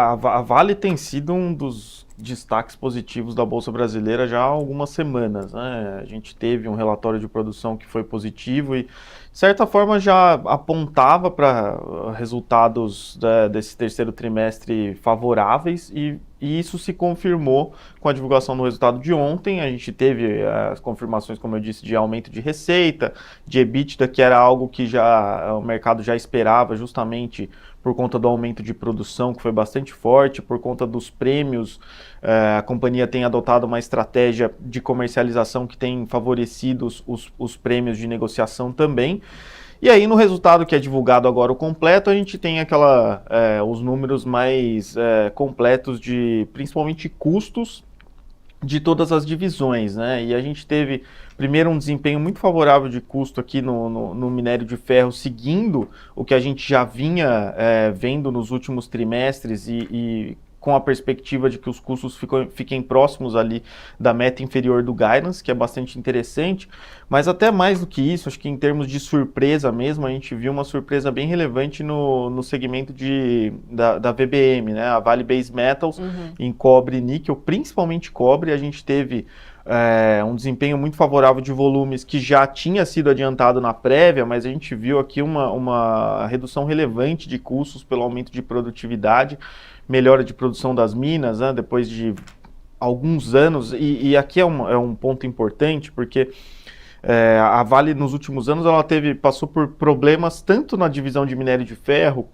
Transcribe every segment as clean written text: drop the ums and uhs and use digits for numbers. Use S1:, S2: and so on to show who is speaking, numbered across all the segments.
S1: A Vale tem sido um dos destaques positivos da Bolsa Brasileira já há algumas semanas, né? A gente teve um relatório de produção que foi positivo e, de certa forma, já apontava para resultados desse terceiro trimestre favoráveis e isso se confirmou com a divulgação do resultado de ontem. A gente teve as confirmações, como eu disse, de aumento de receita, de EBITDA, que era algo que já o mercado já esperava, justamente por conta do aumento de produção, que foi bastante forte, por conta dos prêmios. A companhia tem adotado uma estratégia de comercialização que tem favorecido os prêmios de negociação também. E aí, no resultado que é divulgado agora o completo, a gente tem os números mais completos de, principalmente, custos de todas as divisões, né? E a gente teve, primeiro, um desempenho muito favorável de custo aqui no minério de ferro, seguindo o que a gente já vinha vendo nos últimos trimestres e com a perspectiva de que os custos fiquem próximos ali da meta inferior do guidance, que é bastante interessante, mas até mais do que isso, acho que em termos de surpresa mesmo, a gente viu uma surpresa bem relevante no segmento da VBM, né, a Vale Base Metals, em cobre e níquel, principalmente cobre. A gente teve um desempenho muito favorável de volumes que já tinha sido adiantado na prévia, mas a gente viu aqui uma redução relevante de custos pelo aumento de produtividade, melhora de produção das minas, né, depois de alguns anos, e aqui é um ponto importante, porque a Vale nos últimos anos passou por problemas tanto na divisão de minério de ferro.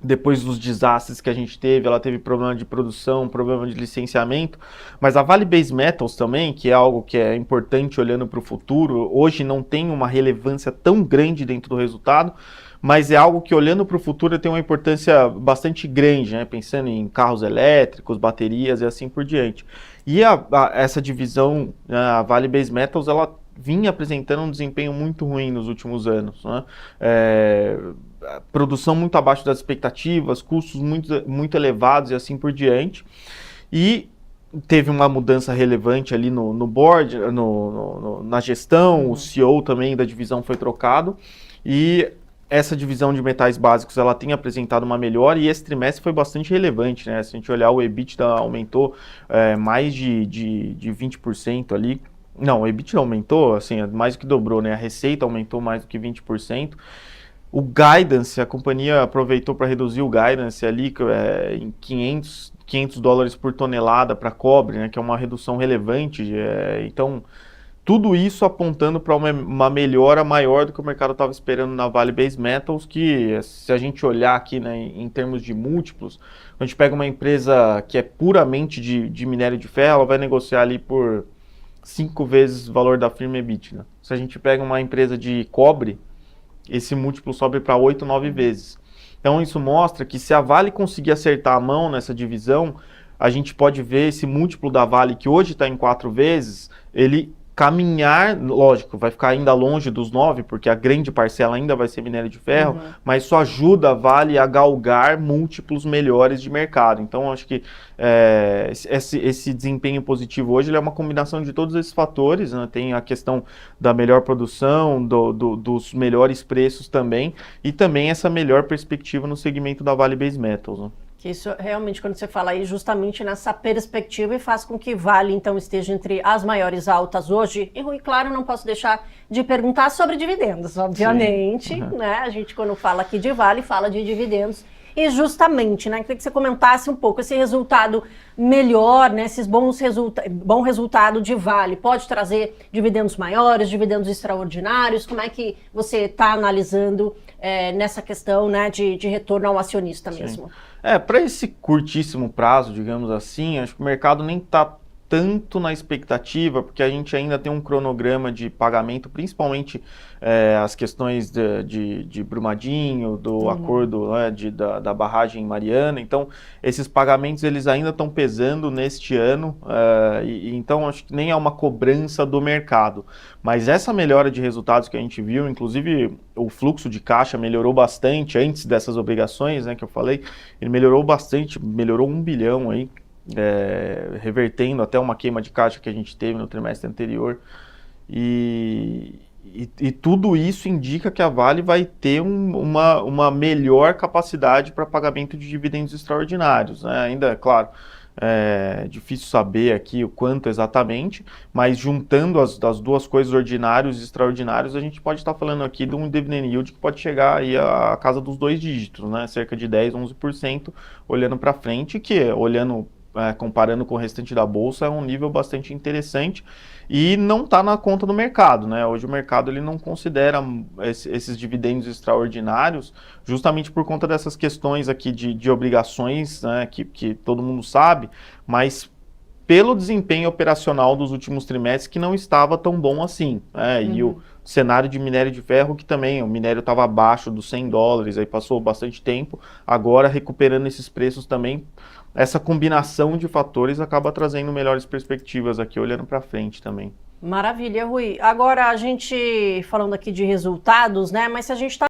S1: Depois dos desastres que a gente teve, ela teve problema de produção, problema de licenciamento, mas a Vale Base Metals também, que é algo que é importante olhando para o futuro, hoje não tem uma relevância tão grande dentro do resultado, mas é algo que, olhando para o futuro, tem uma importância bastante grande, né? Pensando em carros elétricos, baterias e assim por diante. E essa divisão, a Vale Base Metals, ela vinha apresentando um desempenho muito ruim nos últimos anos, né? Produção muito abaixo das expectativas, custos muito elevados e assim por diante. E teve uma mudança relevante ali no board, na gestão, o CEO também da divisão foi trocado, e essa divisão de metais básicos, ela tem apresentado uma melhora, e esse trimestre foi bastante relevante, né? Se a gente olhar, o EBITDA aumentou mais de 20% ali. Não, o EBITDA aumentou, assim, mais do que dobrou, né? A receita aumentou mais do que 20%. O guidance, a companhia aproveitou para reduzir o guidance ali em 500 dólares por tonelada para cobre, né, que é uma redução relevante. Então, tudo isso apontando para uma melhora maior do que o mercado estava esperando na Vale Base Metals, que, se a gente olhar aqui, né, em termos de múltiplos, a gente pega uma empresa que é puramente de minério de ferro, ela vai negociar ali por 5 vezes o valor da firma EBITDA. Se a gente pega uma empresa de cobre, esse múltiplo sobe para 8, 9 vezes. Então isso mostra que, se a Vale conseguir acertar a mão nessa divisão, a gente pode ver esse múltiplo da Vale, que hoje está em 4 vezes, ele caminhar, lógico, vai ficar ainda longe dos 9, porque a grande parcela ainda vai ser minério de ferro, mas isso ajuda a Vale a galgar múltiplos melhores de mercado. Então, acho que esse desempenho positivo hoje, ele é uma combinação de todos esses fatores, né? Tem a questão da melhor produção, dos melhores preços também, e também essa melhor perspectiva no segmento da Vale Base Metals, né?
S2: Isso realmente, quando você fala aí, justamente nessa perspectiva, e faz com que Vale, então, esteja entre as maiores altas hoje. E, Rui, claro, não posso deixar de perguntar sobre dividendos, obviamente, né? A gente, quando fala aqui de Vale, fala de dividendos. E justamente, né, queria que você comentasse um pouco esse resultado melhor, né, esses bom resultado de Vale. Pode trazer dividendos maiores, dividendos extraordinários? Como é que você está analisando nessa questão, né, de retorno ao acionista mesmo?
S1: Para esse curtíssimo prazo, digamos assim, acho que o mercado nem está tanto na expectativa, porque a gente ainda tem um cronograma de pagamento, principalmente as questões de Brumadinho, do acordo, né, da barragem Mariana. Então, esses pagamentos, eles ainda estão pesando neste ano, então acho que nem é uma cobrança do mercado. Mas essa melhora de resultados que a gente viu, inclusive o fluxo de caixa melhorou bastante antes dessas obrigações, né, que eu falei, ele melhorou bastante, melhorou 1 bilhão aí, revertendo até uma queima de caixa que a gente teve no trimestre anterior. E E tudo isso indica que a Vale vai ter uma melhor capacidade para pagamento de dividendos extraordinários, né? Ainda, é claro, é difícil saber aqui o quanto exatamente, mas juntando as duas coisas, ordinários e extraordinários, a gente pode estar falando aqui de um dividend yield que pode chegar aí à casa dos 2 dígitos, né? Cerca de 10, 11% olhando para frente, que olhando comparando com o restante da bolsa, é um nível bastante interessante e não está na conta do mercado, né? Hoje o mercado ele não considera esses dividendos extraordinários justamente por conta dessas questões aqui de obrigações, né, que todo mundo sabe, mas pelo desempenho operacional dos últimos trimestres que não estava tão bom assim, né? E o cenário de minério de ferro que também, o minério estava abaixo dos $100, aí passou bastante tempo, agora recuperando esses preços também, essa combinação de fatores acaba trazendo melhores perspectivas aqui, olhando para frente também.
S2: Maravilha, Rui. Agora a gente falando aqui de resultados, né? Mas se a gente está